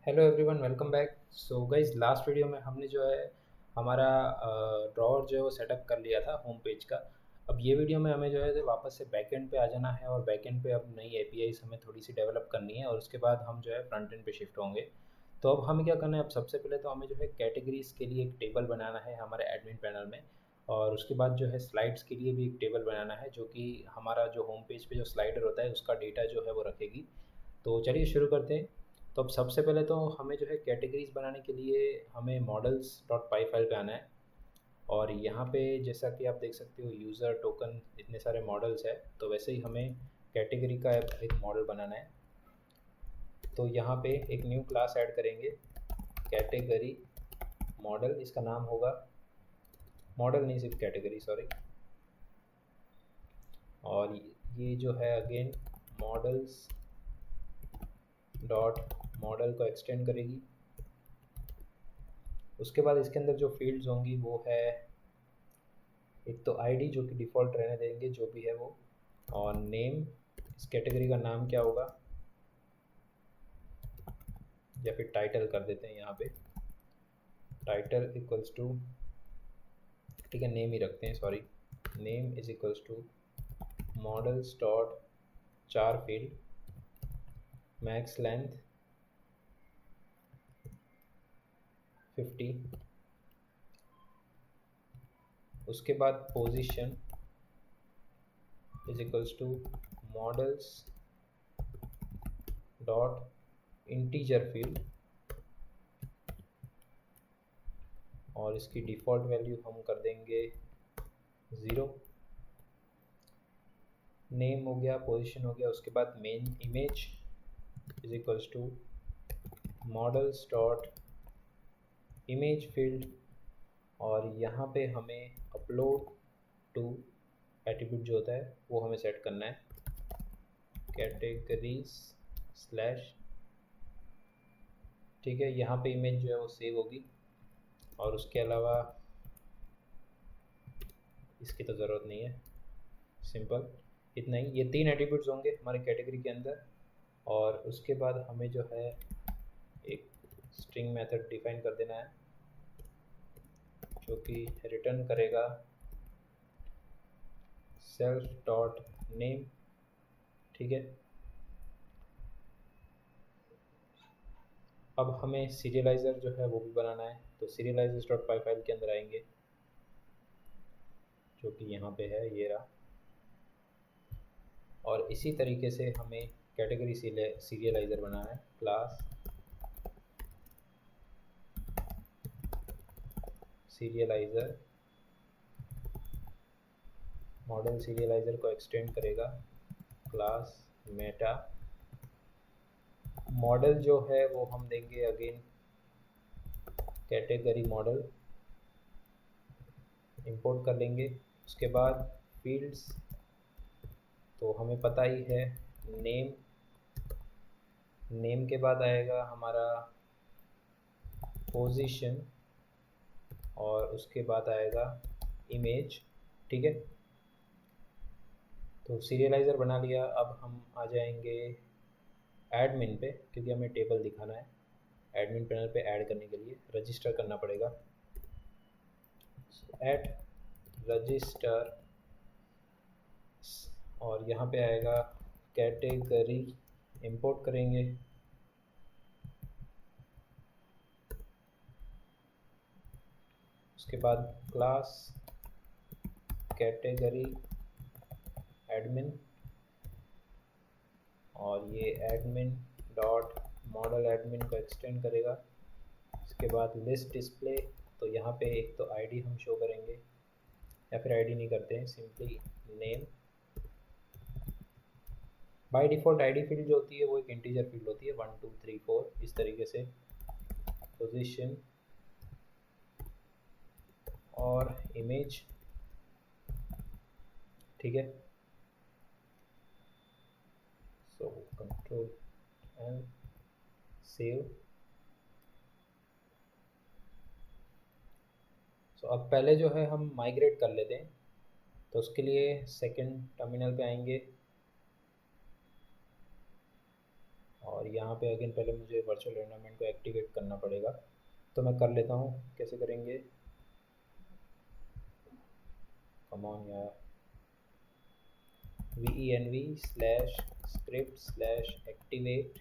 Hello everyone, welcome back. So guys, last video में हमने जो है हमारा ड्रॉअर जो है वो सेटअप कर लिया था होम पेज का। अब ये वीडियो में हमें जो है वापस से बैकएंड पे आ जाना है और बैकएंड पे अब नई एपीआईज हमें थोड़ी सी डेवलप करनी है और उसके बाद हम जो है फ्रंट एंड पे शिफ्ट होंगे। तो अब हमें क्या करना है, अब सबसे पहले तो हमें जो है कैटेगरीज के लिए एक टेबल बनाना है हमारे एडमिन पैनल में। और उसके बाद जो है स्लाइड्स के लिए भी एक टेबल बनाना है जो कि हमारा जो होम पेज पे जो स्लाइडर होता है उसका डेटा जो है वो रखेगी। तो चलिए शुरू करते हैं। तो अब सबसे पहले तो हमें जो है कैटेगरीज बनाने के लिए हमें मॉडल्स डॉट पाई फाइल पे आना है। और यहाँ पे जैसा कि आप देख सकते हो यूज़र टोकन इतने सारे मॉडल्स है, तो वैसे ही हमें कैटेगरी का एक मॉडल बनाना है। तो यहाँ पे एक न्यू क्लास ऐड करेंगे, कैटेगरी मॉडल। इसका नाम होगा मॉडल, नहीं सिर्फ कैटेगरी, सॉरी। और ये जो है अगेन मॉडल्स डॉट मॉडल को एक्सटेंड करेगी। उसके बाद इसके अंदर जो फील्ड्स होंगी वो है एक तो आईडी जो कि डिफ़ॉल्ट रहने देंगे जो भी है वो, और नेम। इस कैटेगरी का नाम क्या होगा, या फिर टाइटल कर देते हैं यहाँ पे, टाइटल इक्वल्स टू, ठीक है नेम ही रखते हैं, sorry. Name is equals to models dot char field, max length 50। उसके बाद position is equals to models dot integer field, और इसकी डिफ़ॉल्ट वैल्यू हम कर देंगे 0। नेम हो गया, पोजीशन हो गया। उसके बाद main image is equals to models dot image field, और यहाँ पे हमें अपलोड टू एट्रीब्यूट जो होता है वो हमें सेट करना है, कैटेगरीज स्लैश, ठीक है। यहाँ पे इमेज जो है वो सेव होगी, और उसके अलावा इसकी तो ज़रूरत नहीं है, सिंपल इतना ही। ये 3 एट्रीब्यूट्स होंगे हमारे कैटेगरी के अंदर। और उसके बाद हमें जो है एक स्ट्रिंग मेथड डिफाइन कर देना है जो कि रिटर्न करेगा सेल्फ डॉट नेम, ठीक है। अब हमें सीरियलाइज़र जो है वो भी बनाना है, तो सीरियलाइजर्स डॉट पाई फाइल के अंदर आएंगे जो कि यहाँ पे है, ये रहा। और इसी तरीके से हमें कैटेगरी सीरियलाइज़र बनाना है, क्लास सीरियलाइज़र, मॉडल सीरियलाइज़र को एक्सटेंड करेगा क्लास मेटा। मॉडल जो है वो हम देंगे अगेन कैटेगरी मॉडल, इंपोर्ट कर लेंगे। उसके बाद फील्ड्स तो हमें पता ही है, नेम, नेम के बाद आएगा हमारा पोजीशन, और उसके बाद आएगा इमेज, ठीक है। तो सीरियलाइज़र बना लिया। अब हम आ जाएंगे एडमिन पे, क्योंकि हमें टेबल दिखाना है। एडमिन पैनल पे ऐड करने के लिए रजिस्टर करना पड़ेगा, ऐड रजिस्टर। और यहाँ पे आएगा कैटेगरी, इंपोर्ट करेंगे। उसके बाद क्लास कैटेगरी एडमिन, और ये एडमिन डॉट मॉडल एडमिन को एक्सटेंड करेगा। इसके बाद लिस्ट डिस्प्ले, तो यहाँ पे एक तो आईडी हम शो करेंगे, या फिर आईडी नहीं करते हैं, simply name. By default ID field जो होती है वो एक इंटीजर फील्ड होती है, 1 2 3 4 इस तरीके से। पोजीशन और इमेज, ठीक है। So control and save. So अब पहले जो है हम माइग्रेट कर लेते हैं। तो उसके लिए सेकंड टर्मिनल पे आएंगे, और यहाँ पे अगेन पहले मुझे वर्चुअल एनवायरनमेंट को एक्टिवेट करना पड़ेगा, तो मैं कर लेता हूँ। कैसे करेंगे, कम ऑन यार, venv/script/activate,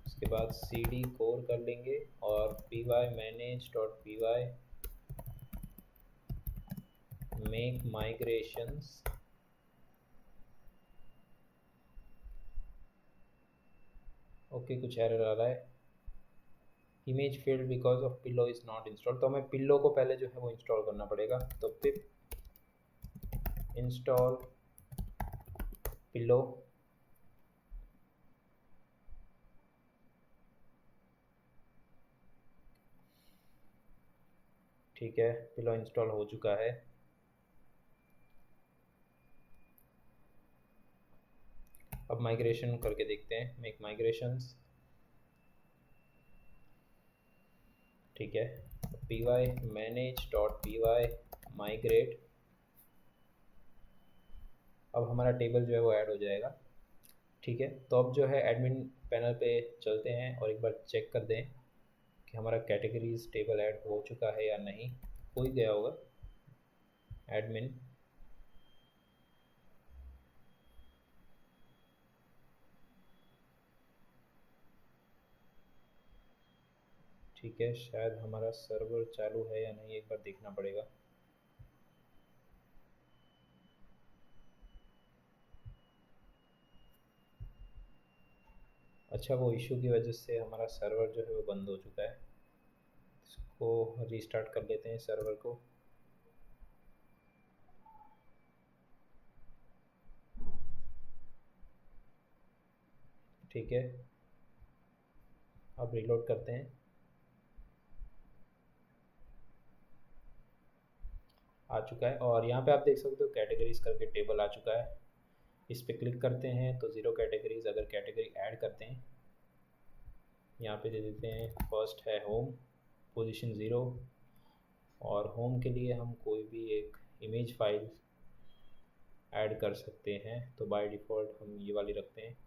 उसके बाद cd core कर लेंगे और py manage.py make migrations। Okay, कुछ एरर आ रहा है, image failed because of pillow is not install. तो हमें पिलो को पहले जो है वो इंस्टॉल करना पड़ेगा, तो पिप इंस्टॉल पिलो। ठीक है, पिलो इंस्टॉल हो चुका है। अब माइग्रेशन करके देखते हैं, मेक माइग्रेशंस। ठीक है, py manage.py migrate। अब हमारा टेबल जो है वो ऐड हो जाएगा। ठीक है, तो अब जो है एडमिन पैनल पे चलते हैं और एक बार चेक कर दें कि हमारा कैटेगरीज टेबल ऐड हो चुका है या नहीं। हो ही गया होगा। एडमिन, ठीक है, शायद हमारा सर्वर चालू है या नहीं एक बार देखना पड़ेगा। अच्छा, वो इशू की वजह से हमारा सर्वर जो है वो बंद हो चुका है। इसको रीस्टार्ट कर लेते हैं सर्वर को। ठीक है, अब रीलोड करते हैं। आ चुका है और यहाँ पे आप देख सकते हो कैटेगरीज करके टेबल आ चुका है। इस पर क्लिक करते हैं तो ज़ीरो कैटेगरीज, अगर कैटेगरी ऐड करते हैं यहाँ पे दे देते हैं, फर्स्ट है होम, पोजीशन 0, और होम के लिए हम कोई भी एक इमेज फाइल ऐड कर सकते हैं। तो बाय डिफ़ॉल्ट हम ये वाली रखते हैं,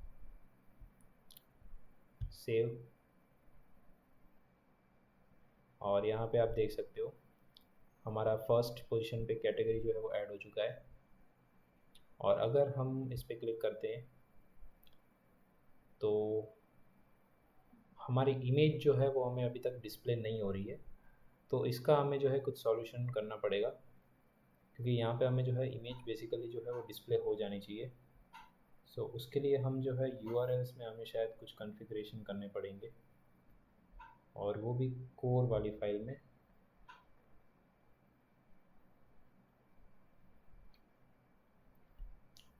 सेव। और यहाँ पे आप देख सकते हो हमारा फर्स्ट पोजीशन पे कैटेगरी जो है वो ऐड हो चुका है। और अगर हम इस पर क्लिक करते हैं तो हमारी इमेज जो है वो हमें अभी तक डिस्प्ले नहीं हो रही है। तो इसका हमें जो है कुछ सॉल्यूशन करना पड़ेगा, क्योंकि यहाँ पे हमें जो है इमेज बेसिकली जो है वो डिस्प्ले हो जानी चाहिए। सो उसके लिए हम जो है URLs में हमें शायद कुछ कॉन्फ़िगरेशन करने पड़ेंगे, और वो भी कोर वाली फाइल में।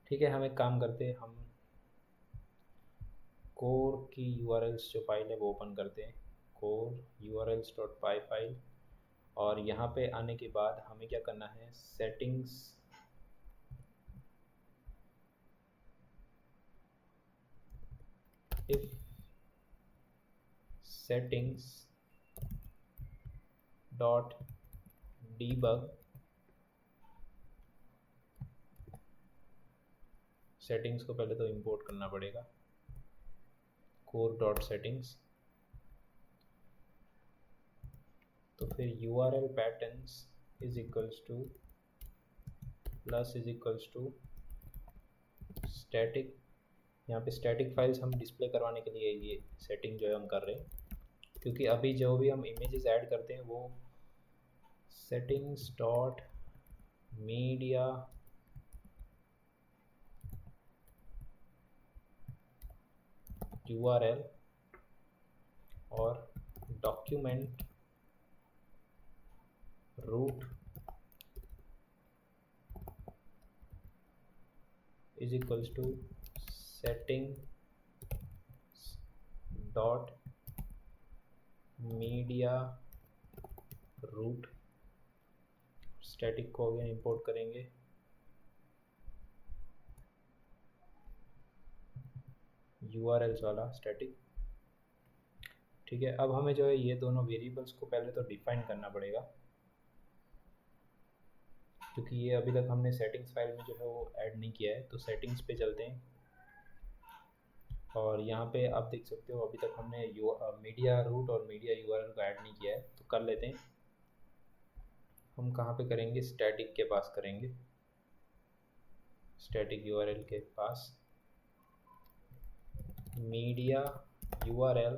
ठीक है, हम एक काम करते हैं, हम कोर की URLs जो फाइल है वो ओपन करते हैं, core urls.py फाइल। और यहाँ पे आने के बाद हमें क्या करना है, settings, if settings dot debug, settings को पहले तो इंपोर्ट करना पड़ेगा, core डॉट सेटिंग्स। तो फिर URL patterns is equals to plus is equals to static. यहाँ पे स्टैटिक फाइल्स हम डिस्प्ले करवाने के लिए ये सेटिंग जो है हम कर रहे हैं, क्योंकि अभी जो भी हम इमेजेस ऐड करते हैं वो सेटिंग्स डॉट मीडिया URL और document root is equals to setting dot media root. Static को अगेन इंपोर्ट करेंगे, URLs वाला स्टैटिक। ठीक है, अब हमें जो है ये दोनों वेरिएबल्स को पहले तो डिफाइन करना पड़ेगा, क्योंकि ये अभी तक हमने सेटिंग्स फाइल में जो है वो ऐड नहीं किया है। तो सेटिंग्स पे चलते हैं, और यहाँ पे आप देख सकते हो अभी तक हमने मीडिया रूट और मीडिया यूआरएल को ऐड नहीं किया है, तो कर लेते हैं। हम कहाँ पे करेंगे, स्टैटिक के पास करेंगे, स्टैटिक यूआरएल के पास media URL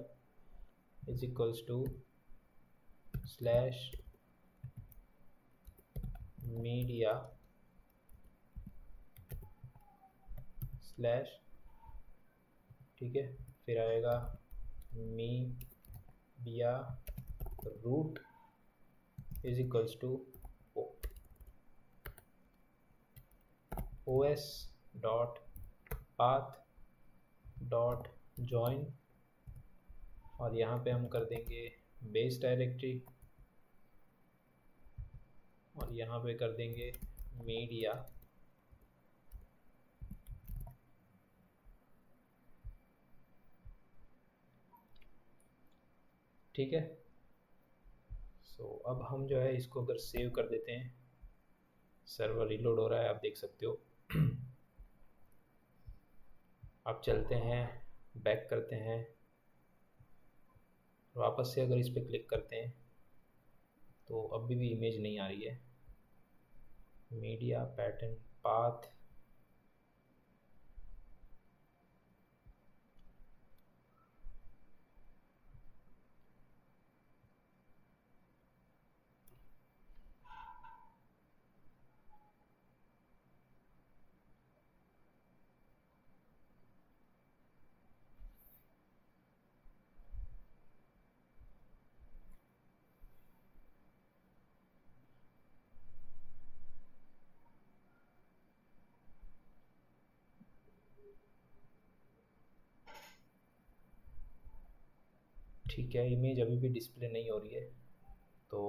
is equals to slash media slash, ठीक है, फिर आएगा media root is equals to os dot path dot join, और यहाँ पे हम कर देंगे बेस डायरेक्टरी, और यहाँ पे कर देंगे मीडिया, ठीक है। सो अब हम जो है इसको अगर सेव कर देते हैं, सर्वर रिलोड हो रहा है, आप देख सकते हो। अब चलते हैं, बैक करते हैं, वापस से अगर इस पर क्लिक करते हैं तो अभी भी इमेज नहीं आ रही है। मीडिया पैटर्न पाथ, ठीक है, इमेज अभी भी डिस्प्ले नहीं हो रही है, तो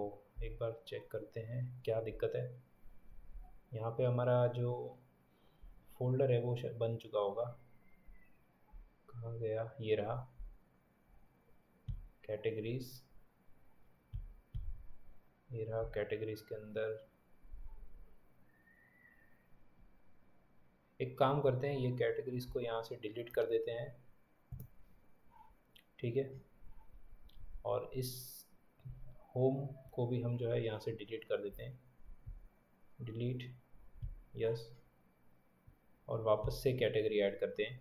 एक बार चेक करते हैं क्या दिक्कत है। यहाँ पे हमारा जो फोल्डर है वो बन चुका होगा, कहाँ गया, ये रहा कैटेगरीज, ये रहा कैटेगरीज के अंदर। एक काम करते हैं, ये कैटेगरीज को यहाँ से डिलीट कर देते हैं, ठीक है, और इस होम को भी हम जो है यहाँ से डिलीट कर देते हैं, डिलीट, यस, और वापस से कैटेगरी ऐड करते हैं,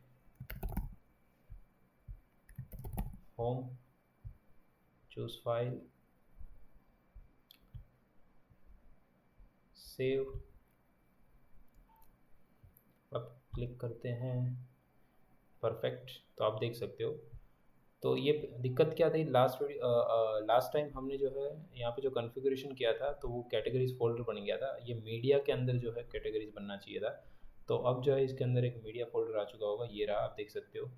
होम, चूज फाइल, सेव, अब क्लिक करते हैं, परफेक्ट। तो आप देख सकते हो, तो ये दिक्कत क्या थी, लास्ट टाइम हमने जो है यहाँ पे जो कॉन्फ़िगरेशन किया था तो वो कैटेगरीज फोल्डर बन गया था, ये मीडिया के अंदर जो है कैटेगरीज बनना चाहिए था। तो अब जो है इसके अंदर एक मीडिया फोल्डर आ चुका होगा, ये रहा, आप देख सकते हो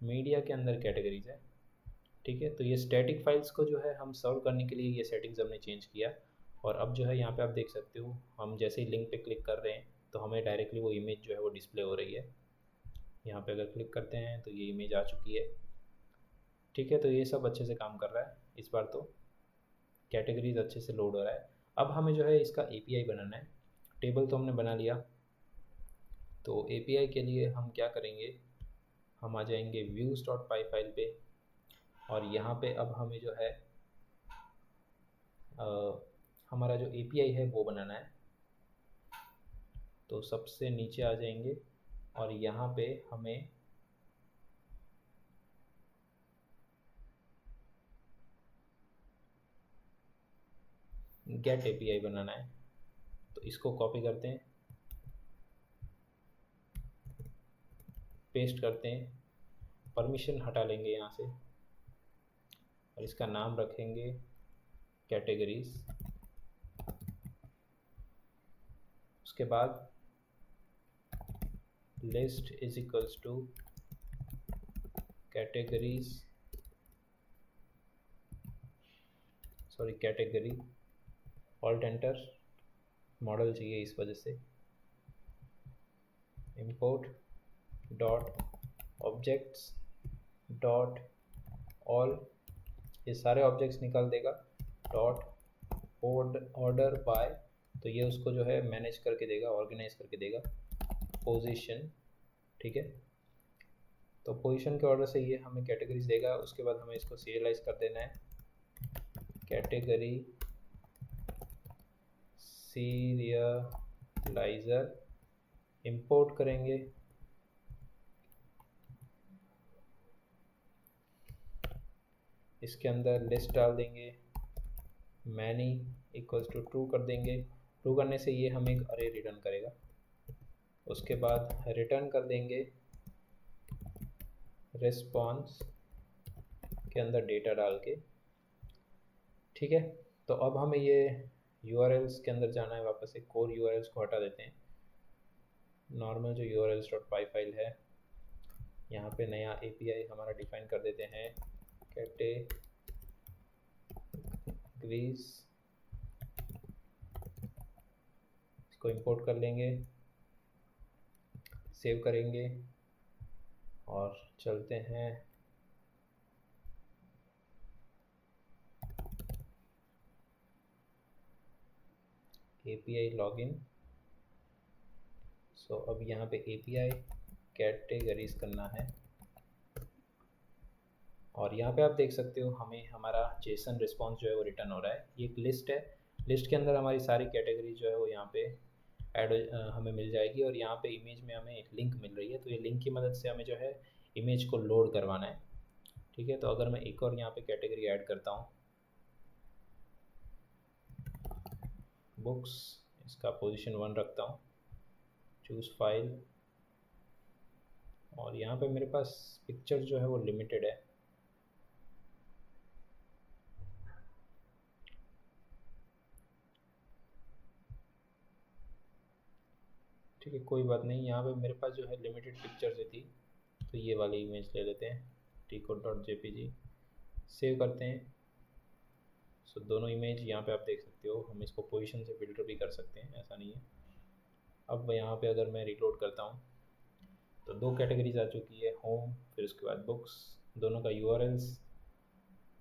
मीडिया के अंदर कैटेगरीज है, ठीक है। तो ये स्टैटिक फाइल्स को जो है हम सर्व करने के लिए ये सेटिंग्स हमने चेंज किया, और अब जो है यहाँ पे आप देख सकते हो, हम जैसे ही लिंक पे क्लिक कर रहे हैं तो हमें डायरेक्टली वो इमेज जो है वो डिस्प्ले हो रही है। यहाँ पे अगर क्लिक करते हैं तो ये इमेज आ चुकी है, ठीक है। तो ये सब अच्छे से काम कर रहा है, इस बार तो कैटेगरीज अच्छे से लोड हो रहा है। अब हमें जो है इसका API बनाना है। टेबल तो हमने बना लिया, तो API के लिए हम क्या करेंगे, हम आ जाएंगे views.py फाइल पे, और यहाँ पे अब हमें जो है हमारा जो API है वो बनाना है। तो सबसे नीचे आ जाएंगे, और यहाँ पे हमें गेट API बनाना है। तो इसको कॉपी करते हैं, पेस्ट करते हैं, परमिशन हटा लेंगे यहाँ से, और इसका नाम रखेंगे कैटेगरीज। उसके बाद list is equals two categories, sorry category, alt enter, model चाहिए इस वजह से, import dot objects dot all, ये सारे ऑब्जेक्ट्स निकाल देगा, डॉट ऑर्डर बाय, तो ये उसको जो है मैनेज करके देगा, ऑर्गेनाइज करके देगा, पोजीशन, ठीक है। तो पोजीशन के ऑर्डर से ये हमें कैटेगरीज देगा। उसके बाद हमें इसको सीरियलाइज कर देना है, कैटेगरी सीरियलाइज़र इंपोर्ट करेंगे। इसके अंदर लिस्ट डाल देंगे, मैनी इक्वल्स टू ट्रू कर देंगे। ट्रू करने से ये हमें एक अरे रिटर्न करेगा। उसके बाद रिटर्न कर देंगे रिस्पॉन्स के अंदर डेटा डाल के। ठीक है, तो अब हमें ये URLs के अंदर जाना है, वापस से कोर URLs को हटा देते हैं। नॉर्मल जो urls.py फाइल है, यहाँ पे नया API हमारा डिफाइन कर देते हैं, कैटेगरीज। इसको इंपोर्ट कर लेंगे, सेव करेंगे और चलते हैं। API login. सो अब यहाँ पे API कैटेगरीज करना है और यहाँ पे आप देख सकते हो हमें हमारा जेसन रिस्पॉन्स जो है वो रिटर्न हो रहा है। ये एक लिस्ट है, लिस्ट के अंदर हमारी सारी कैटेगरी जो है वो यहाँ पे ऐड हमें मिल जाएगी और यहाँ पे इमेज में हमें एक लिंक मिल रही है। तो ये लिंक की मदद से हमें जो है इमेज को लोड करवाना है। ठीक है, तो अगर मैं एक और यहाँ पे कैटेगरी ऐड करता हूँ, बुक्स, इसका पोजीशन 1 रखता हूँ, चूज़ फाइल, और यहाँ पे मेरे पास पिक्चर जो है वो लिमिटेड है। ठीक है, कोई बात नहीं, यहाँ पे मेरे पास जो है लिमिटेड पिक्चर से थी, तो ये वाली इमेज ले लेते हैं, tcode.jpg, सेव करते हैं। सो दोनों इमेज यहाँ पे आप देख सकते हो, हम इसको पोजीशन से फिल्टर भी कर सकते हैं, ऐसा नहीं है। अब यहाँ पे अगर मैं रिलोड करता हूँ तो 2 कैटेगरीज आ चुकी है, होम फिर उसके बाद बुक्स, दोनों का URLs।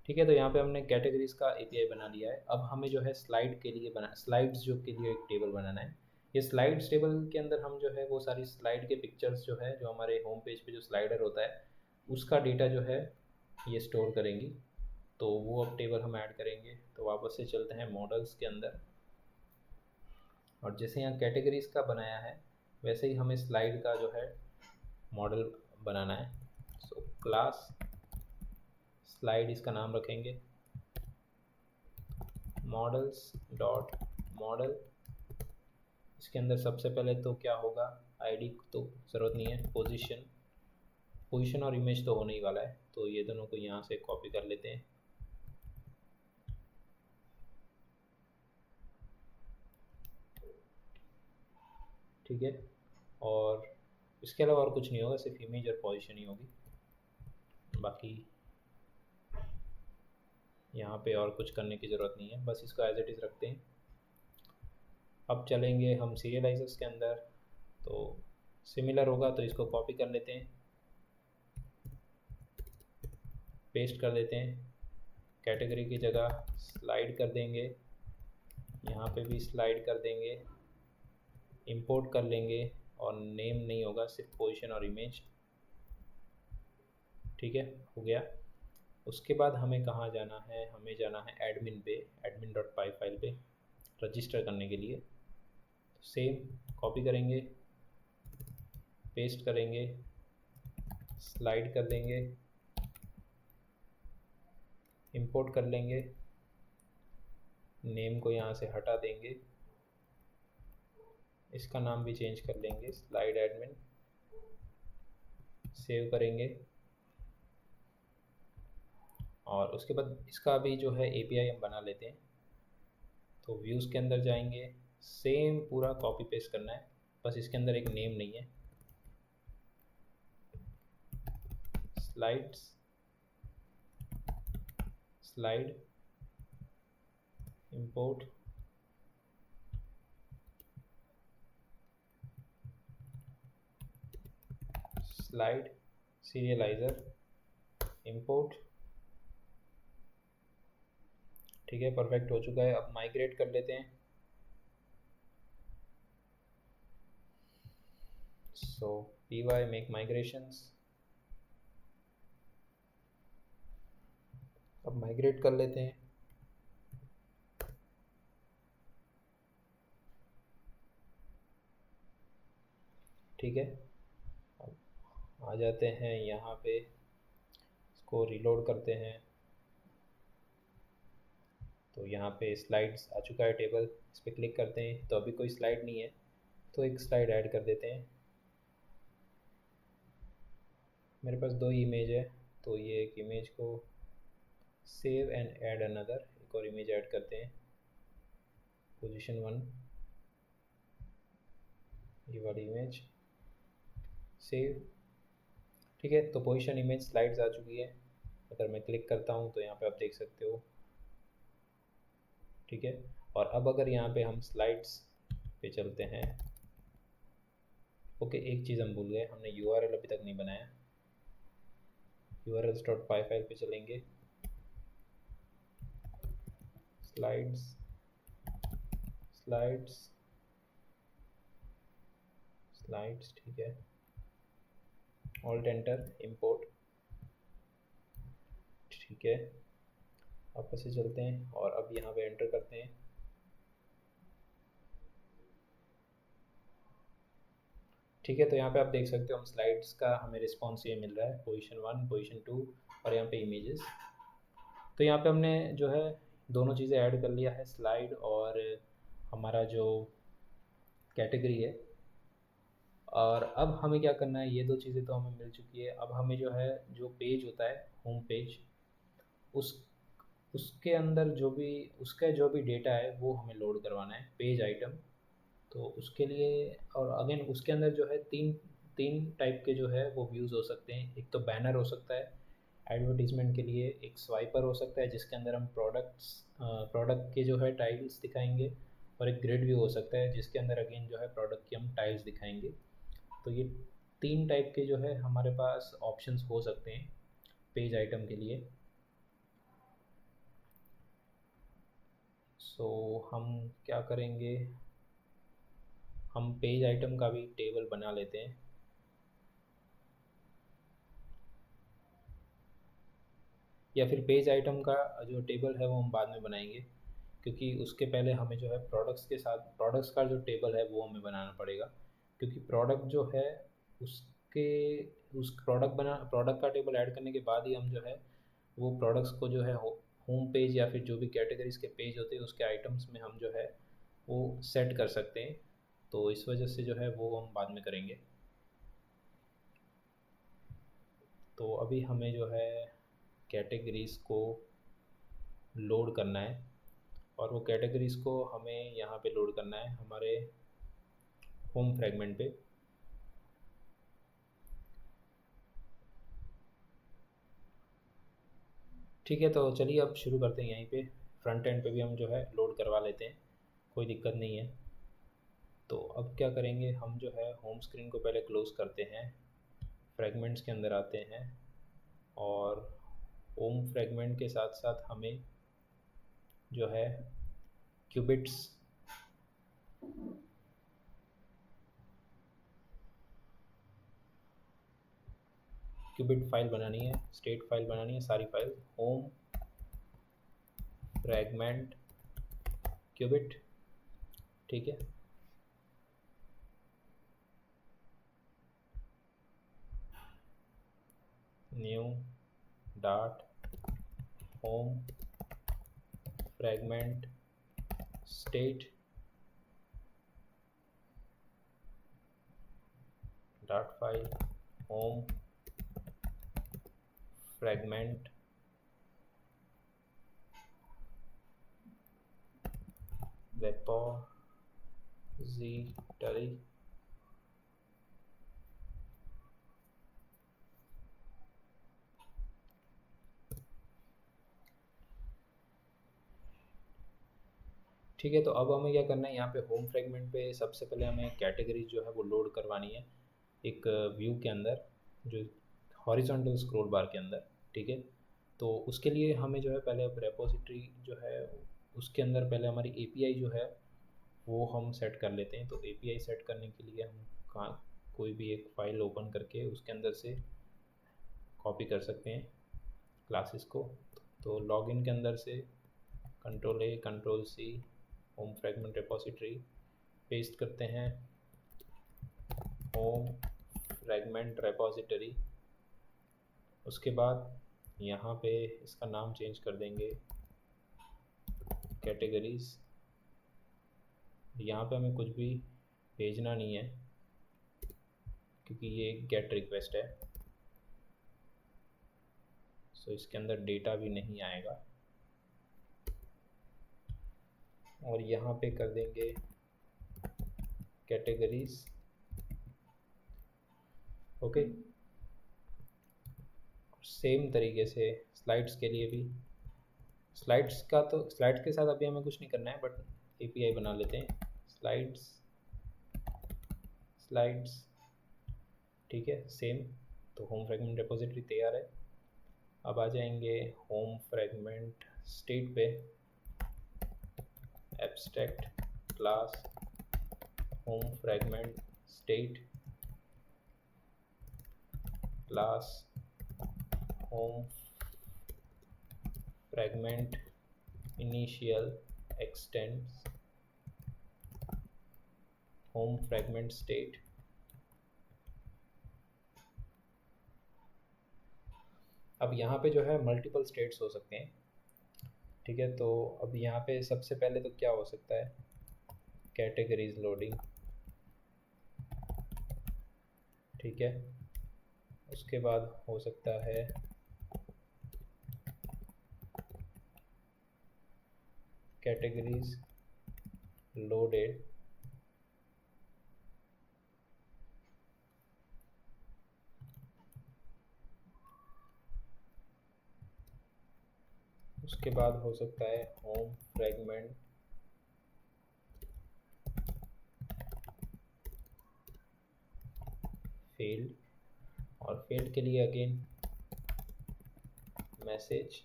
ठीक है, तो यहाँ पे हमने कैटेगरीज का API बना लिया है। अब हमें जो है स्लाइड के लिए स्लाइड्स जो के लिए एक टेबल बनाना है। ये स्लाइड्स टेबल के अंदर हम जो है वो सारी स्लाइड के पिक्चर्स जो है, जो हमारे होम पेज पे जो स्लाइडर होता है उसका डेटा जो है ये स्टोर करेंगी। तो वो अब टेबल हम ऐड करेंगे। तो वापस से चलते हैं मॉडल्स के अंदर, और जैसे यहाँ कैटेगरीज का बनाया है वैसे ही हमें स्लाइड का जो है मॉडल बनाना है। सो क्लास स्लाइड इसका नाम रखेंगे, मॉडल्स डॉट मॉडल। इसके अंदर सबसे पहले तो क्या होगा, आईडी तो ज़रूरत नहीं है, पोजीशन और इमेज तो होने ही वाला है, तो ये दोनों को यहाँ से कॉपी कर लेते हैं। ठीक है, और इसके अलावा और कुछ नहीं होगा, सिर्फ इमेज और पोजीशन ही होगी, बाकी यहाँ पे और कुछ करने की ज़रूरत नहीं है, बस इसको एज इट इज़ रखते हैं। अब चलेंगे हम सीरियलाइजर्स के अंदर, तो सिमिलर होगा, तो इसको कॉपी कर लेते हैं, पेस्ट कर देते हैं, कैटेगरी की जगह स्लाइड कर देंगे, यहाँ पे भी स्लाइड कर देंगे, इंपोर्ट कर लेंगे और नेम नहीं होगा, सिर्फ पोजीशन और इमेज। ठीक है, हो गया। उसके बाद हमें कहाँ जाना है, हमें जाना है एडमिन पे, admin.py फाइल पे रजिस्टर करने के लिए। तो सेम कॉपी करेंगे, पेस्ट करेंगे, स्लाइड कर देंगे, इंपोर्ट कर लेंगे, नेम को यहाँ से हटा देंगे, इसका नाम भी चेंज कर लेंगे, स्लाइड एडमिन, सेव करेंगे। और उसके बाद इसका भी जो है API हम बना लेते हैं। तो व्यूज़ के अंदर जाएंगे, सेम पूरा कॉपी पेस्ट करना है, बस इसके अंदर एक नेम नहीं है, slides slide import slide serializer import. ठीक है, परफेक्ट हो चुका है। अब माइग्रेट कर लेते हैं। सो py मेक माइग्रेशंस, अब माइग्रेट कर लेते हैं। ठीक है, अब आ जाते हैं यहाँ पे, इसको रिलोड करते हैं। तो यहाँ पे स्लाइड्स आ चुका है टेबल, इस पर क्लिक करते हैं। तो अभी कोई स्लाइड नहीं है, तो एक स्लाइड ऐड कर देते हैं। मेरे पास 2 इमेज है, तो ये एक इमेज को सेव एंड ऐड अनदर, एक और इमेज ऐड करते हैं, पोजीशन 1, ये वाली इमेज सेव। ठीक है, तो पोजीशन इमेज स्लाइड्स आ चुकी है। अगर मैं क्लिक करता हूँ तो यहाँ पे आप देख सकते हो। ठीक है, और अब अगर यहाँ पे हम स्लाइड्स पे चलते हैं। ओके, एक चीज़ हम भूल गए, हमने URL अभी तक नहीं बनाया। urls.py फाइल पे चलेंगे, स्लाइड्स, स्लाइड्स, स्लाइड्स। ठीक है, ऑल्ट एंटर, इंपोर्ट। ठीक है, वापस से चलते हैं और अब यहाँ पे एंटर करते हैं। ठीक है, तो यहाँ पे आप देख सकते हो हम स्लाइड्स का हमें रिस्पॉन्स ये मिल रहा है, पोजीशन 1, पोजीशन 2 और यहाँ पे इमेजेस। तो यहाँ पे हमने जो है दोनों चीज़ें ऐड कर लिया है, स्लाइड और हमारा जो कैटेगरी है। और अब हमें क्या करना है, ये 2 चीज़ें तो हमें मिल चुकी है। अब हमें जो है, जो पेज होता है होम पेज, उस उसके अंदर जो भी डेटा है वो हमें लोड करवाना है, पेज आइटम। तो उसके लिए, और अगेन उसके अंदर जो है तीन तीन टाइप के जो है वो व्यूज़ हो सकते हैं। एक तो बैनर हो सकता है एडवर्टीज़मेंट के लिए, एक स्वाइपर हो सकता है जिसके अंदर हम प्रोडक्ट के जो है टाइल्स दिखाएंगे, और एक ग्रिड व्यू हो सकता है जिसके अंदर अगेन जो है प्रोडक्ट की हम टाइल्स दिखाएंगे। तो ये 3 टाइप के जो है हमारे पास ऑप्शंस हो सकते हैं पेज आइटम के लिए। सो हम क्या करेंगे, हम पेज आइटम का भी टेबल बना लेते हैं। या फिर पेज आइटम का जो टेबल है वो हम बाद में बनाएंगे, क्योंकि उसके पहले हमें जो है प्रोडक्ट्स का जो टेबल है वो हमें बनाना पड़ेगा। क्योंकि प्रोडक्ट जो है उसके उस प्रोडक्ट का टेबल ऐड करने के बाद ही हम जो है वो प्रोडक्ट्स को जो है होम पेज या फिर जो भी कैटेगरीज के पेज होते हैं उसके आइटम्स में हम जो है वो सेट कर सकते हैं। तो इस वजह से जो है वो हम बाद में करेंगे। तो अभी हमें जो है कैटेगरीज़ को लोड करना है, और वो कैटेगरीज़ को हमें यहाँ पे लोड करना है हमारे होम फ्रेगमेंट पे। ठीक है, तो चलिए अब शुरू करते हैं। यहीं पे फ्रंट एंड पे भी हम जो है लोड करवा लेते हैं, कोई दिक्कत नहीं है। तो अब क्या करेंगे, हम जो है होम स्क्रीन को पहले क्लोज़ करते हैं, फ्रेगमेंट्स के अंदर आते हैं, और होम फ्रेगमेंट के साथ साथ हमें जो है क्यूबिट्स क्यूबिट फाइल बनानी है, स्टेट फाइल बनानी है, सारी फाइल होम फ्रेगमेंट क्यूबिट। ठीक है, new dot home fragment state dot file home fragment repository. ठीक है, तो अब हमें क्या करना है, यहाँ पे होम फ्रेगमेंट पे सबसे पहले हमें कैटेगरी जो है वो लोड करवानी है एक व्यू के अंदर, जो हॉरिजॉन्टल स्क्रॉल बार के अंदर। ठीक है, तो उसके लिए हमें जो है पहले अब रेपोजिटरी जो है उसके अंदर पहले हमारी API जो है वो हम सेट कर लेते हैं। तो API सेट करने के लिए हम कहाँ कोई भी एक फ़ाइल ओपन करके उसके अंदर से कॉपी कर सकते हैं क्लासेस को। तो लॉगिन के अंदर से Ctrl A Ctrl C home fragment repository paste करते हैं, होम फ्रैगमेंट रिपोजिटरी। उसके बाद यहाँ पे इसका नाम चेंज कर देंगे कैटेगरीज। यहाँ पे हमें कुछ भी भेजना नहीं है क्योंकि ये एक गेट रिक्वेस्ट है, सो इसके अंदर डेटा भी नहीं आएगा। और यहाँ पे कर देंगे कैटेगरीज। ओके, सेम तरीके से स्लाइड्स के लिए भी, स्लाइड्स के साथ अभी हमें कुछ नहीं करना है, बट एपीआई बना लेते हैं स्लाइड्स। ठीक है, सेम। तो होम फ्रैगमेंट रिपोजिटरी तैयार है। अब आ जाएंगे होम फ्रैगमेंट स्टेट पे, abstract class home fragment state class home fragment initial x tends home fragment state. अब यहाँ पे जो है मल्टीपल स्टेट्स हो सकते हैं। ठीक है, तो अब यहाँ पे सबसे पहले तो क्या हो सकता है, कैटेगरीज लोडिंग। ठीक है, उसके बाद हो सकता है कैटेगरीज लोडेड। उसके बाद हो सकता है होम फ्रैगमेंट फेल्ड, और फेल्ड के लिए अगेन मैसेज।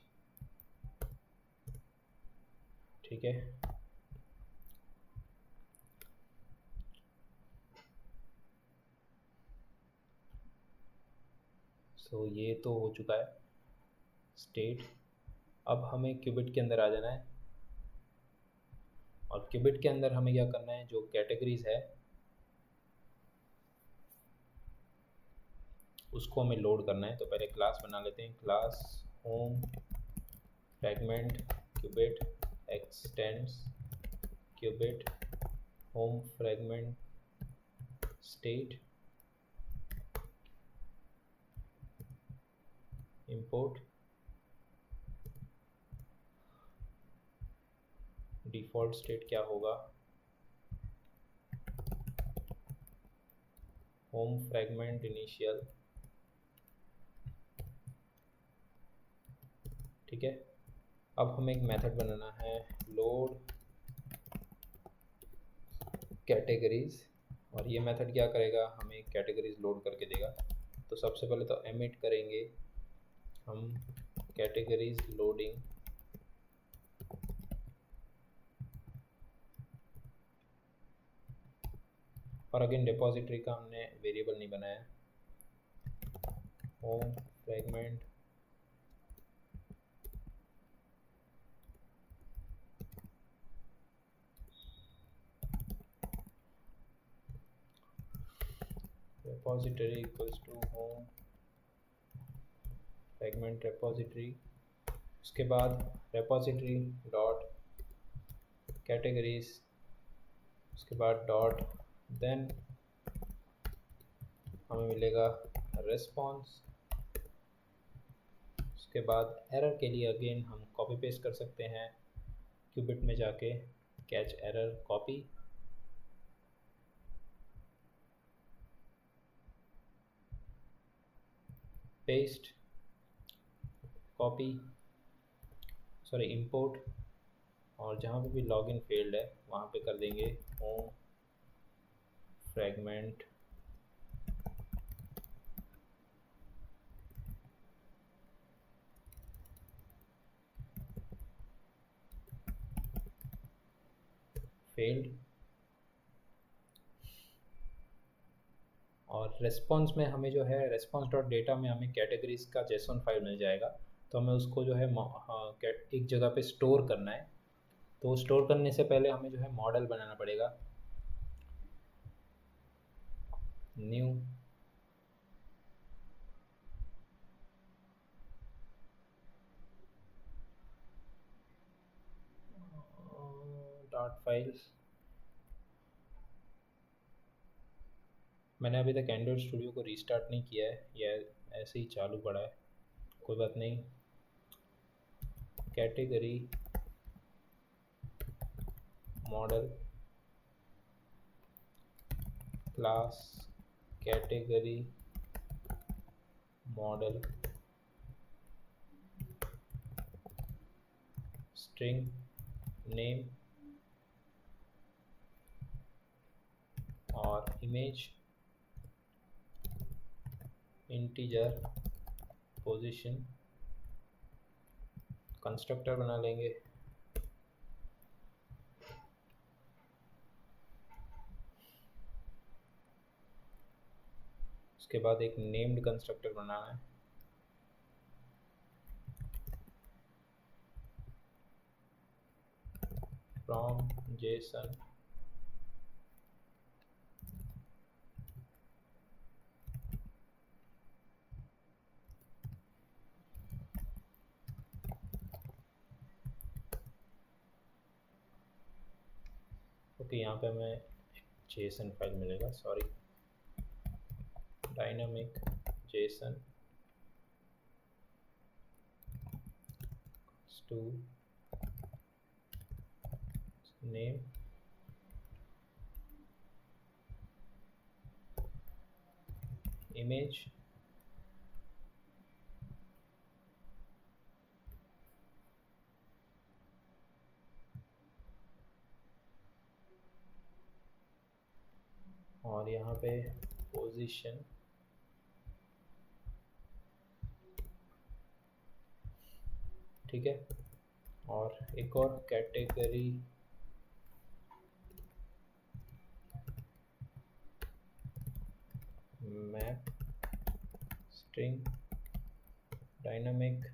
ठीक है, सो ये तो हो चुका है स्टेट। अब हमें क्यूबिट के अंदर आ जाना है, और क्यूबिट के अंदर हमें क्या करना है, जो कैटेगरीज है उसको हमें लोड करना है। तो पहले क्लास बना लेते हैं, class home fragment cubit extends cubit home fragment state import default state क्या होगा, होम फ्रैगमेंट इनिशियल। ठीक है, अब हमें एक मेथड बनाना है, लोड कैटेगरीज, और ये मेथड क्या करेगा, हमें कैटेगरीज लोड करके देगा। तो सबसे पहले तो एमिट करेंगे हम कैटेगरीज लोडिंग, और अगेन डिपॉजिटरी का हमने वेरिएबल नहीं बनाया, home fragment repository equals to home fragment repository। उसके बाद repository डॉट कैटेगरीज, उसके बाद डॉट, देन हमें मिलेगा रेस्पॉन्स। उसके बाद एरर के लिए अगेन हम कॉपी पेस्ट कर सकते हैं, क्यूबिट में जाके catch error copy, paste copy, sorry import, और जहाँ पे भी लॉगिन फेल्ड है वहाँ पे कर देंगे होम फ्रैगमेंट फेल्ड। और रेस्पॉन्स में हमें जो है रेस्पॉन्स डॉट डेटा में हमें कैटेगरीज का जेसन फाइल मिल जाएगा, तो हमें उसको जो है एक जगह पे स्टोर करना है। तो स्टोर करने से पहले हमें जो है मॉडल बनाना पड़ेगा। New dot files. मैंने अभी तक एंड्रॉइड स्टूडियो को रीस्टार्ट नहीं किया है, यह ऐसे ही चालू पड़ा है, कोई बात नहीं। Category model class category model string name और इमेज इंटीजर पोजीशन। कंस्ट्रक्टर बना लेंगे। उसके बाद एक नेम्ड कंस्ट्रक्टर बनाना है। फ्रॉम जेसन ओके, यहाँ पे हमें जेसन फाइल मिलेगा, sorry, dynamic JSON to name image और यहाँ पे पोजीशन। ठीक है, और एक और category map string dynamic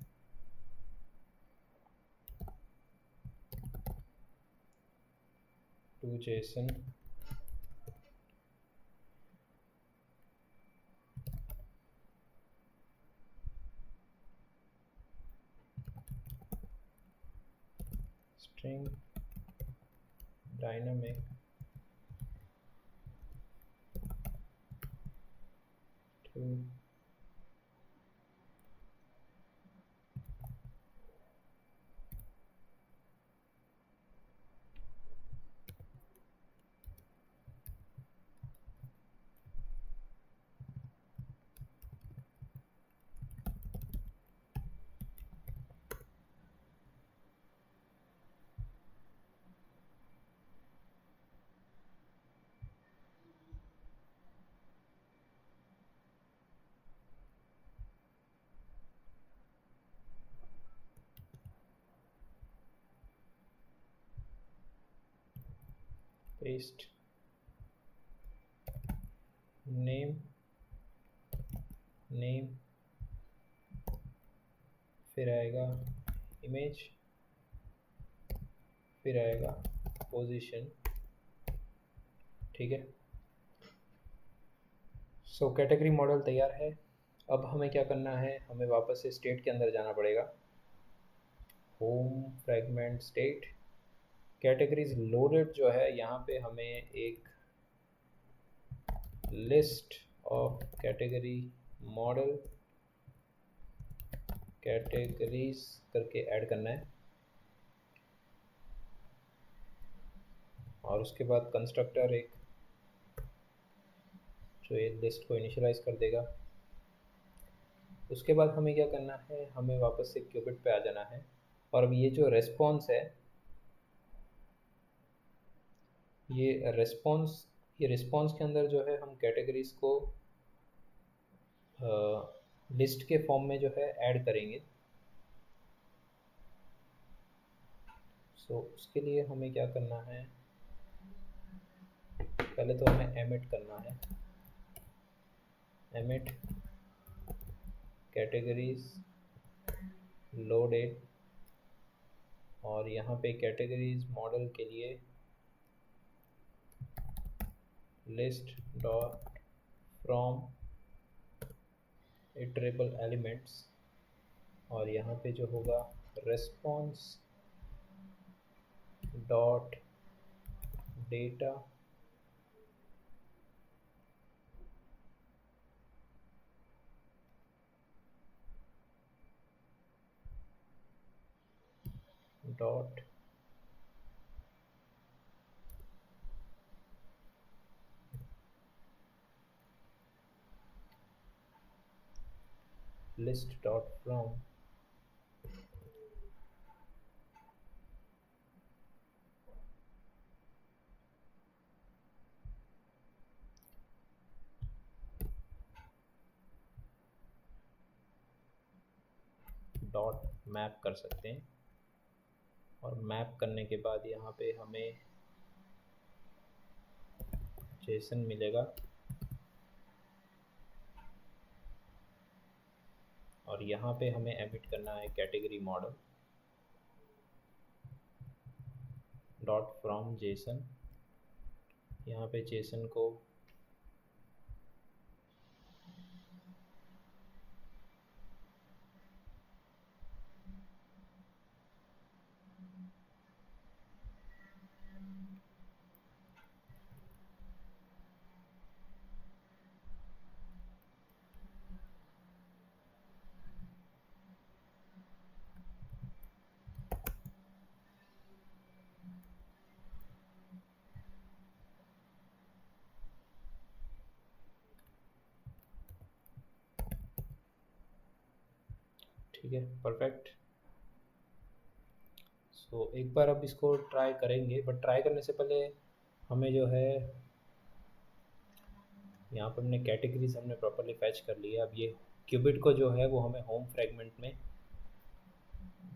to JSON string dynamic to paste name name फिर आएगा इमेज फिर आएगा पोजीशन। ठीक है, सो कैटेगरी मॉडल तैयार है। अब हमें क्या करना है, हमें वापस से स्टेट के अंदर जाना पड़ेगा। Home fragment state categories loaded जो है, यहाँ पे हमें एक list of category model categories करके ऐड करना है और उसके बाद कंस्ट्रक्टर एक जो ये लिस्ट को इनिशियलाइज कर देगा। उसके बाद हमें क्या करना है, हमें वापस से क्यूबिट पे आ जाना है और अब ये जो रेस्पॉन्स है, ये रिस्पॉन्स के अंदर जो है हम कैटेगरीज को लिस्ट के फॉर्म में जो है ऐड करेंगे। सो उसके लिए हमें क्या करना है, पहले तो हमें एमिट करना है। एमिट कैटेगरीज लोडेड, और यहाँ पे कैटेगरीज मॉडल के लिए list dot from iterable elements, और यहाँ पे जो होगा response dot data dot list dot from dot map कर सकते हैं। और मैप करने के बाद यहाँ पे हमें जेसन मिलेगा, और यहाँ पे हमें एमिट करना है category model dot from Jason. यहाँ पे जेसन को ठीक है, परफेक्ट। सो एक बार अब इसको ट्राई करेंगे, बट ट्राई करने से पहले हमें जो है यहाँ पर हमने कैटेगरीज हमने प्रॉपरली फैच कर लिया। अब ये क्यूबिट को जो है वो हमें होम फ्रेगमेंट में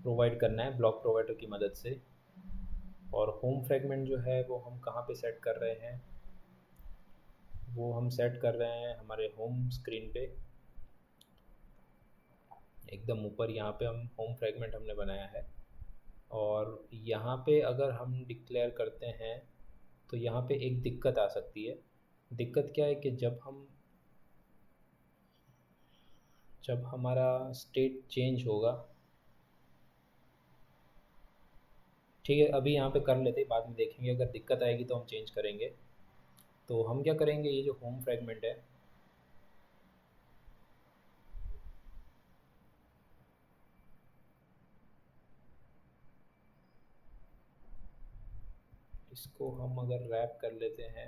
प्रोवाइड करना है ब्लॉक प्रोवाइडर की मदद से। और होम फ्रेगमेंट जो है वो हम कहाँ पे सेट कर रहे हैं, वो हम सेट कर रहे हैं हमारे होम स्क्रीन पे एकदम ऊपर। यहाँ पे हम होम फ्रेगमेंट हमने बनाया है, और यहाँ पे अगर हम डिक्लेयर करते हैं तो यहाँ पे एक दिक्कत आ सकती है। दिक्कत क्या है कि जब हमारा स्टेट चेंज होगा, ठीक है अभी यहाँ पे कर लेते हैं, बाद में देखेंगे अगर दिक्कत आएगी तो हम चेंज करेंगे। तो हम क्या करेंगे, ये जो होम फ्रेगमेंट है इसको हम अगर रैप कर लेते हैं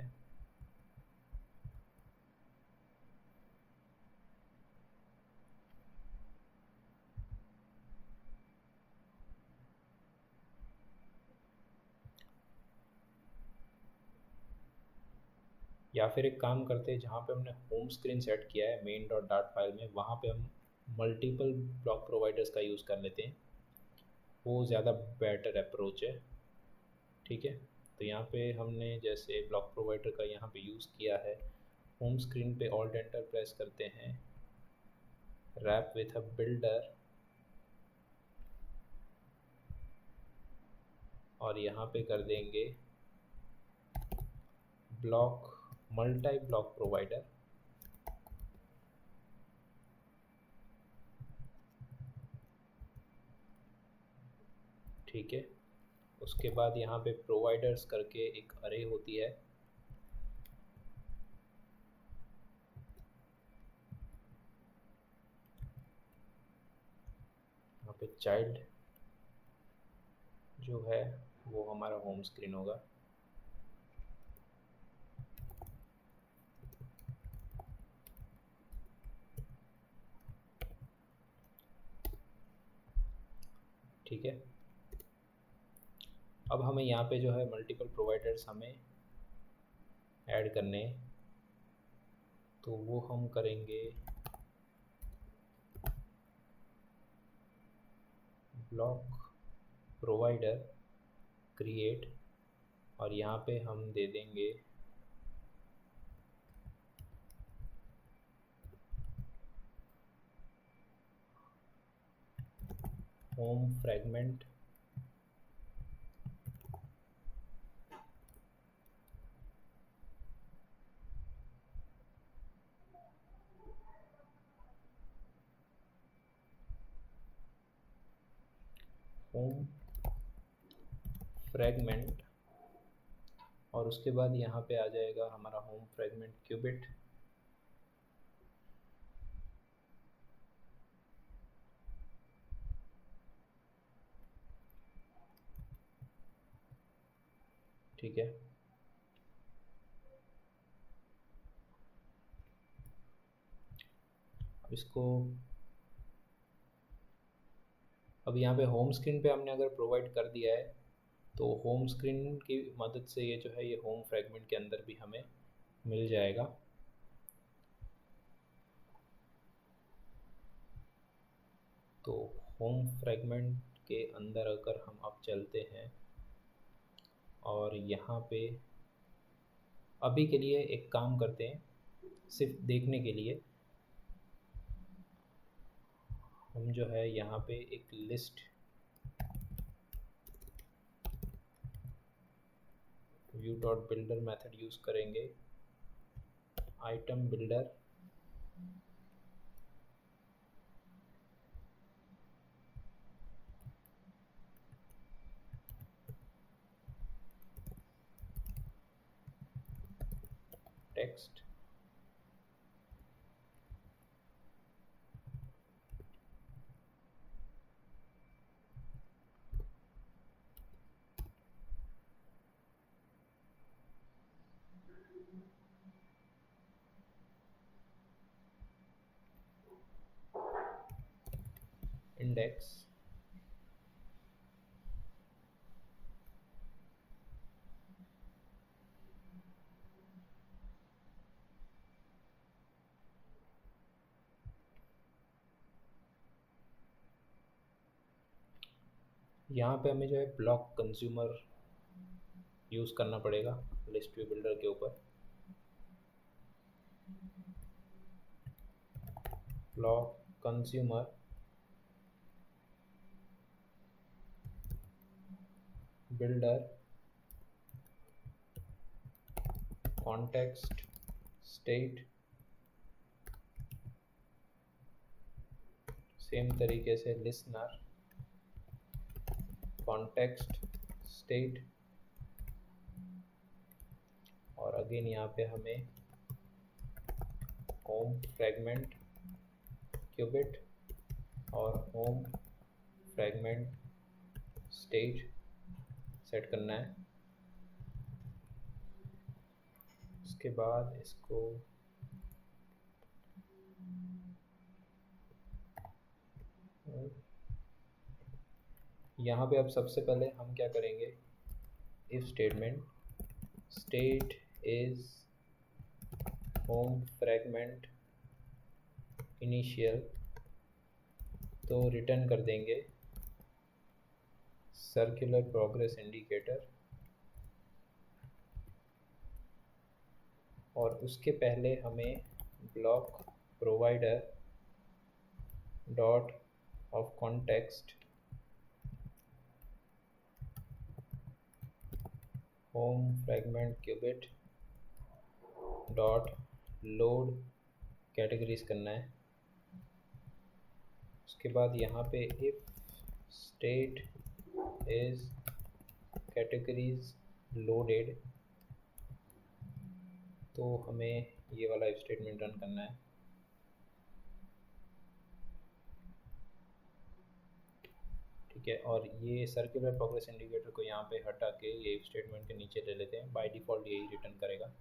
या फिर एक काम करते हैं, जहाँ पे हमने होम स्क्रीन सेट किया है मेन डॉट डाट फाइल में, वहाँ पे हम मल्टीपल ब्लॉक प्रोवाइडर्स का यूज़ कर लेते हैं, वो ज़्यादा बेटर अप्रोच है। ठीक है, तो यहाँ पे हमने जैसे ब्लॉक प्रोवाइडर का यहाँ पे यूज़ किया है, होम स्क्रीन पे ऑल्ट एंटर प्रेस करते हैं, रैप विथ अ बिल्डर, और यहाँ पे कर देंगे ब्लॉक मल्टी ब्लॉक प्रोवाइडर। ठीक है, उसके बाद यहाँ पे प्रोवाइडर्स करके एक अरे होती है, यहाँ पे चाइल्ड जो है वो हमारा होम स्क्रीन होगा। ठीक है, अब हमें यहाँ पे जो है मल्टीपल प्रोवाइडर्स हमें ऐड करने, तो वो हम करेंगे ब्लॉक प्रोवाइडर क्रिएट, और यहाँ पे हम दे देंगे होम फ्रेगमेंट होम फ्रेगमेंट और उसके बाद यहाँ पे आ जाएगा हमारा होम फ्रेगमेंट क्यूबिट। ठीक है, अब इसको अब यहाँ पे होम स्क्रीन पे हमने अगर प्रोवाइड कर दिया है तो होम स्क्रीन की मदद से ये जो है ये होम फ्रेगमेंट के अंदर भी हमें मिल जाएगा। तो होम फ्रेगमेंट के अंदर अगर हम अब चलते हैं और यहाँ पे अभी के लिए एक काम करते हैं, सिर्फ देखने के लिए हम जो है यहाँ पे एक list view dot builder method use करेंगे, आइटम बिल्डर टेक्स्ट इंडेक्स यहाँ पे हमें जो है ब्लॉक कंज्यूमर यूज़ करना पड़ेगा लिस्ट व्यू बिल्डर के ऊपर। Block consumer builder context state, same तरीके से लिसनर कॉन्टेक्स्ट स्टेट और अगेन यहाँ पे हमें होम फ्रेगमेंट क्यूबिट और होम फ्रेगमेंट स्टेट सेट करना है। उसके बाद इसको यहाँ पे अब सबसे पहले हम क्या करेंगे, if statement state is home fragment initial, तो रिटर्न कर देंगे सर्कुलर प्रोग्रेस इंडिकेटर और उसके पहले हमें bloc provider dot of context home fragment cubit dot load categories करना है। उसके बाद यहाँ पे if state is categories loaded, तो हमें ये वाला इफ स्टेटमेंट रन करना है। ठीक है, और ये सर्कुलर प्रोग्रेस इंडिकेटर को यहाँ पे हटा के ये इफ स्टेटमेंट के नीचे ले लेते हैं, बाय डिफ़ॉल्ट यही रिटर्न करेगा।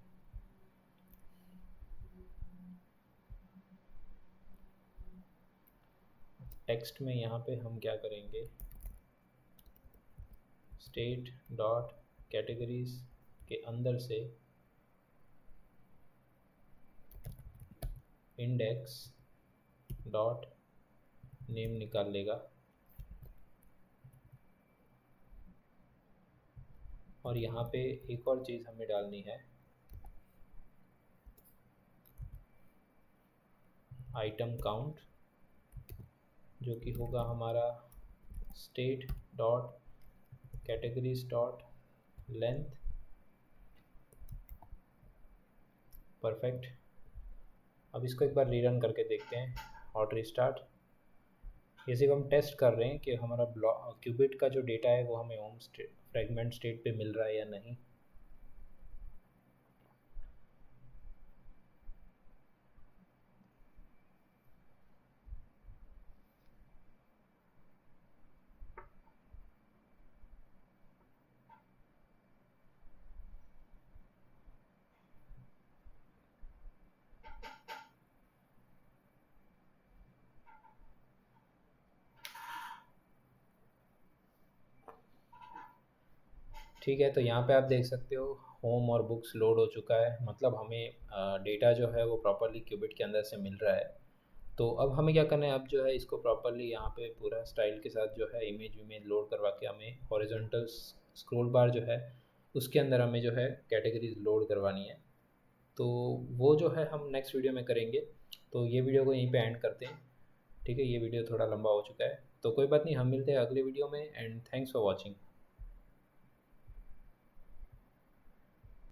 टेक्स्ट में यहाँ पे हम क्या करेंगे, स्टेट डॉट कैटेगरीज के अंदर से इंडेक्स डॉट नेम निकाल लेगा और यहाँ पे एक और चीज़ हमें डालनी है, आइटम काउंट, जो कि होगा हमारा state dot categories dot length. Perfect. अब इसको एक बार रीरन करके देखते हैं, हॉट रिस्टार्ट। ये सिर्फ हम टेस्ट कर रहे हैं कि हमारा ब्लॉक क्यूबिट का जो डेटा है वो हमें होम फ्रेगमेंट स्टेट पे मिल रहा है या नहीं। ठीक है, तो यहाँ पे आप देख सकते हो होम और बुक्स लोड हो चुका है, मतलब हमें डेटा जो है वो प्रॉपरली क्यूबिट के अंदर से मिल रहा है। तो अब हमें क्या करना है, अब जो है इसको प्रॉपरली यहाँ पे पूरा स्टाइल के साथ जो है इमेज इमेज लोड करवा के हमें हॉरिजॉन्टल स्क्रॉल बार जो है उसके अंदर हमें जो है कैटेगरीज लोड करवानी है। तो वो जो है हम नेक्स्ट वीडियो में करेंगे। तो ये वीडियो को यहीं पे एंड करते हैं। ठीक है, ये वीडियो थोड़ा लंबा हो चुका है, तो कोई बात नहीं, हम मिलते हैं अगले वीडियो में। And thanks for watching.